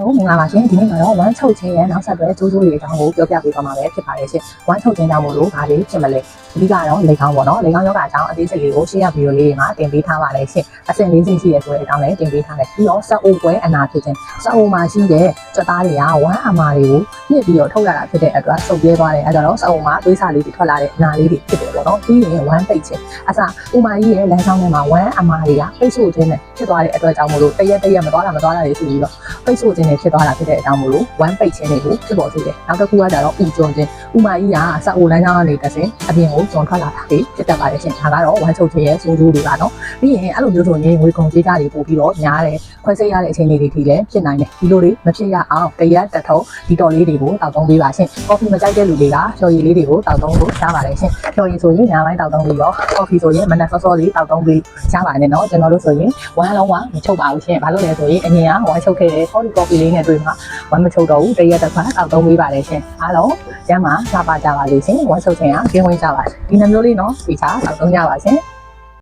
ဟုတ်မင်္ဂလာပါရှင်ဒီနေ့မှာတော့ဝမ်းချုပ်ခြင်းရဲ့နောက်ဆက်တွဲကျိုးကျိုးတွေအကြောင်းကိုပြောပြပေးသွားမှာပဲဖြစ်ပါတယ်ရှင်ဝမ်းချုပ်ခြင်းကြောင့်မို့လို့ဘာတွေဖြစ်မလဲအဓိကတော့လေကောင်းပေါ့နော်လေကောင်းယောဂအကြောင်းအသေးစိတ်လေးကိုရှင်းရဗီဒီယိုလေးမှာတင်ပေးထားပါတယ်ရှင်အဆင့်၄ဆင့်ရှိရဆိုတဲ့အကြောင်းလည်းတင်ပေးထားတယ်ပြီးတော့စက်အိုပွဲအနာဖြစ်ခြင်းစက်အိုမှာရှိတဲ့စက်သားတွေကဝမ်းအမာတွေကိုညှစ်ပြီးတော့ထုတ်ရတာဖြစ်တဲ့အတွက်ဆုပ်ပြဲသွားတယ်အဲဒါတော့စက်အိုမှာသွေးစာလေးတွေထွက်လာတဲ့အနာလေးတွေဖြစ်တယ်ပေါ့နော်ပြီးရင်ဝမ်းပိတ်ခြင်းအစားဥမာကြီးရဲ့လမ်းကြောင်းထဲမှာဝမ်းအမာတွေကပိတ်ဆို့ခြင်းနဲ့ဖြစ်သွားတဲ့အတွက်ကြောင့်မို့လို့တရက်မသွားတာတွေရှိပြီးတော့ပိတ်ဆို့ခြင်းတွေဖြစ်သွားတာဖြစ်တဲ့အကြောင်းမို့လို့ဝမ်းပိတ်ခြင်းတွေကိုဖြစ်ပေါ်စေတယ်နောက်တစ်ခုကကြတော့ဥကျွန်းခြင်းဥမာကြီးကစက်အိုလမ်းကြောင်းကနေတစ်ဆင့်အပြင်ကိုကျွန်းထွက်လာတာဖြစ်တတ်ပါတယ်ရှင်ဒါကတော့ဝမ်းချုပ်ခြင်းရဲ့ဆိုးကျိုးတွေပါနော်ပြီးရင်အဲ့လိုမျိုးဆိုရင်ငွေကုန်ကြေးကြတွေပို့ပြီးတော့များတယ်ခွဲစိတ်ရတဲ့အချိန်လေးတွေထိလည်းဖြစ်နိုင်တယ်ဒီလိုတွေမဖြစ်ရအောင်တရက်တစ်ထုံဒီတော်လေးတွေကိုတောက်သုံးပေးပါရှင်ကော်ဖီမကြိုက်တဲ့လူတွေကဖြော်ရည်လေးတွေကိုတောက်သုံးဖို့ရှားပါတယ်ရှင်ဖြော်ရည်ဆိုရင်ညပိုင်းတောက်သုံးပြီးတော့ကော်ဖီဆိုရင်မနက်စောစောလေးတောက်သုံးပြီးရှားပါတယ်နော်ကျွန်တော်တို့ဆိုရင်ဝမ်းလုံးဝမချုပ်ပါဘူးရှင်ဘာလို့လဲဆိုရင်အရင်ကဝမ်းချုပ်ခဲ့တဲ့ကော်ဖီလေးနဲ့တွေ့မှာဝမ်းမချုပ်တော့ဘူးတရက်တစ်ခါတောက်သုံးပေးပါတယ်ရှင်အားလုံးကျမ်းမှာလှပကြပါလိမ့်ရှင်ဝမ်းချုပ်ခြင်းကကျင်းဝင်ကြပါဒီနှမျိုးလေးနော်ဒီချာတောက်သုံးကြပါရှင်